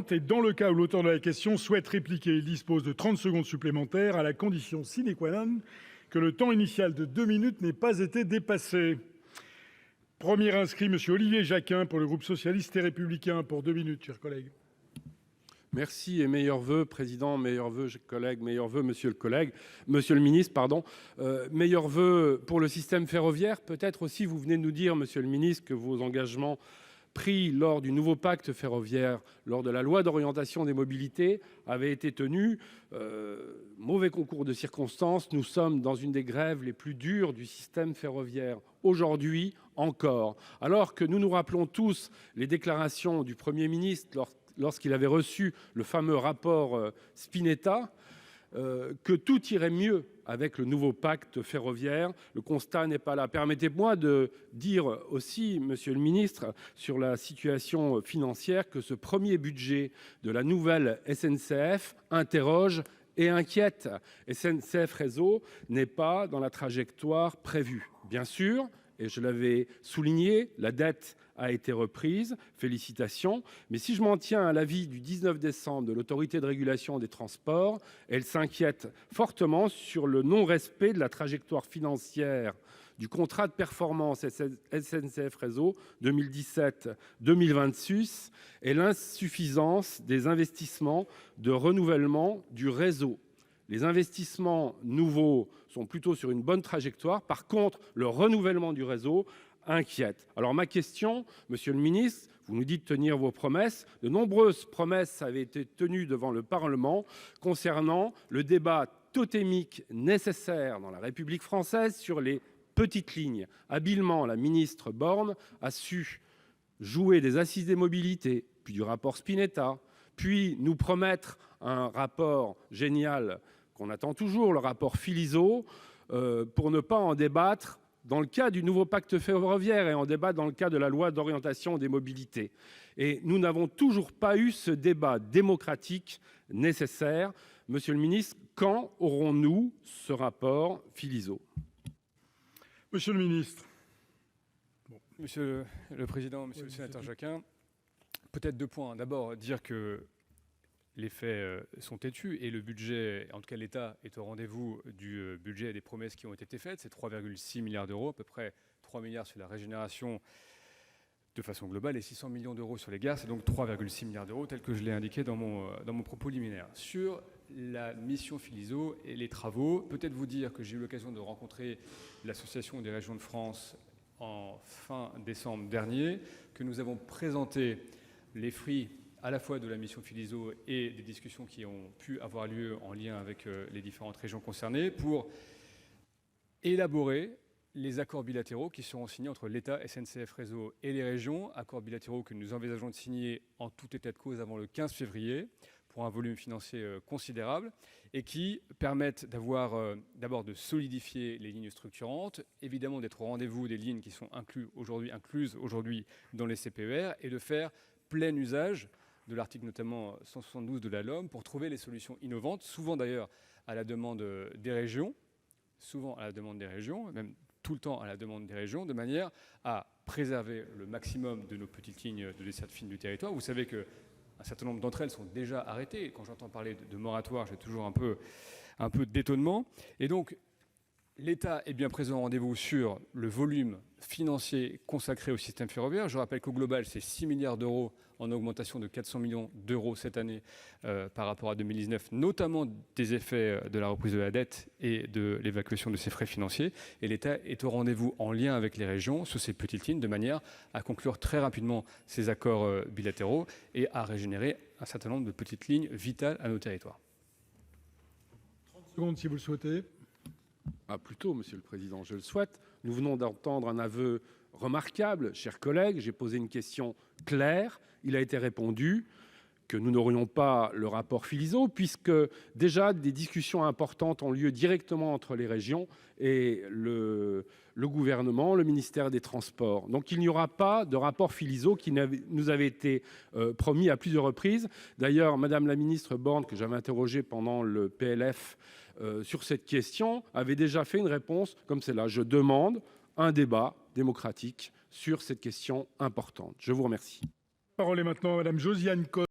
suivante et dans le cas où l'auteur de la question souhaite répliquer, il dispose de 30 secondes supplémentaires à la condition sine qua non que le temps initial de 2 minutes n'ait pas été dépassé. Premier inscrit, Monsieur Olivier Jacquin pour le groupe socialiste et républicain pour 2 minutes, chers collègues. Merci et meilleurs vœux, président, meilleurs vœux, collègues, meilleurs vœux, monsieur le ministre, pardon. Meilleurs vœux pour le système ferroviaire. Peut-être aussi, vous venez de nous dire, monsieur le ministre, que vos engagements pris lors du nouveau pacte ferroviaire, lors de la loi d'orientation des mobilités, avaient été tenus. Mauvais concours de circonstances, nous sommes dans une des grèves les plus dures du système ferroviaire. Aujourd'hui encore, alors que nous nous rappelons tous les déclarations du Premier ministre lorsqu'il avait reçu le fameux rapport Spinetta, que tout irait mieux avec le nouveau pacte ferroviaire. Le constat n'est pas là. Permettez-moi de dire aussi, monsieur le ministre, sur la situation financière, que ce premier budget de la nouvelle SNCF interroge et inquiète. SNCF Réseau n'est pas dans la trajectoire prévue. Bien sûr, et je l'avais souligné, la dette a été reprise, félicitations, mais si je m'en tiens à l'avis du 19 décembre de l'Autorité de régulation des transports, elle s'inquiète fortement sur le non-respect de la trajectoire financière du contrat de performance SNCF Réseau 2017-2026 et l'insuffisance des investissements de renouvellement du réseau. Les investissements nouveaux sont plutôt sur une bonne trajectoire. Par contre, le renouvellement du réseau inquiète. Alors ma question, monsieur le ministre, vous nous dites tenir vos promesses. De nombreuses promesses avaient été tenues devant le Parlement concernant le débat totémique nécessaire dans la République française sur les petites lignes. Habilement, la ministre Borne a su jouer des assises des mobilités, puis du rapport Spinetta, puis nous promettre un rapport génial qu'on attend toujours, le rapport Philizot, pour ne pas en débattre dans le cas du nouveau pacte ferroviaire et en débattre dans le cas de la loi d'orientation des mobilités. Et nous n'avons toujours pas eu ce débat démocratique nécessaire. Monsieur le ministre, quand aurons-nous ce rapport Philizot ? Monsieur le ministre. Monsieur le Président, Monsieur le Sénateur Jacquin, peut-être 2 points. D'abord, dire que les faits sont têtus et le budget, en tout cas l'État, est au rendez-vous du budget et des promesses qui ont été faites. C'est 3,6 milliards d'euros, à peu près 3 milliards sur la régénération de façon globale et 600 millions d'euros sur les gares. C'est donc 3,6 milliards d'euros, tel que je l'ai indiqué dans mon propos liminaire. Sur la mission Philizot et les travaux, peut-être vous dire que j'ai eu l'occasion de rencontrer l'Association des régions de France en fin décembre dernier, que nous avons présenté les fruits à la fois de la mission Philizot et des discussions qui ont pu avoir lieu en lien avec les différentes régions concernées pour élaborer les accords bilatéraux qui seront signés entre l'État, SNCF Réseau et les régions, accords bilatéraux que nous envisageons de signer en tout état de cause avant le 15 février pour un volume financier considérable et qui permettent d'abord de solidifier les lignes structurantes, évidemment d'être au rendez-vous des lignes qui sont incluses aujourd'hui dans les CPER et de faire plein usage de l'article notamment 172 de la LOM pour trouver les solutions innovantes, souvent d'ailleurs à la demande des régions, même tout le temps à la demande des régions, de manière à préserver le maximum de nos petites lignes de desserte fine du territoire. Vous savez qu'un certain nombre d'entre elles sont déjà arrêtées. Et quand j'entends parler de moratoire, j'ai toujours un peu d'étonnement. Et donc, l'État est bien présent au rendez-vous sur le volume financier consacré au système ferroviaire. Je rappelle qu'au global, c'est 6 milliards d'euros en augmentation de 400 millions d'euros cette année par rapport à 2019, notamment des effets de la reprise de la dette et de l'évacuation de ces frais financiers. Et l'État est au rendez-vous en lien avec les régions sur ces petites lignes de manière à conclure très rapidement ces accords bilatéraux et à régénérer un certain nombre de petites lignes vitales à nos territoires. 30 secondes si vous le souhaitez. Plutôt, Monsieur le Président, je le souhaite. Nous venons d'entendre un aveu remarquable, chers collègues. J'ai posé une question claire. Il a été répondu que nous n'aurions pas le rapport Philizot, puisque déjà des discussions importantes ont lieu directement entre les régions et le gouvernement, le ministère des Transports. Donc il n'y aura pas de rapport Philizot qui nous avait été promis à plusieurs reprises. D'ailleurs, Madame la ministre Borne, que j'avais interrogée pendant le PLF sur cette question, avait déjà fait une réponse comme celle-là. Je demande un débat démocratique sur cette question importante. Je vous remercie. La parole est maintenant à Madame Josiane Costes.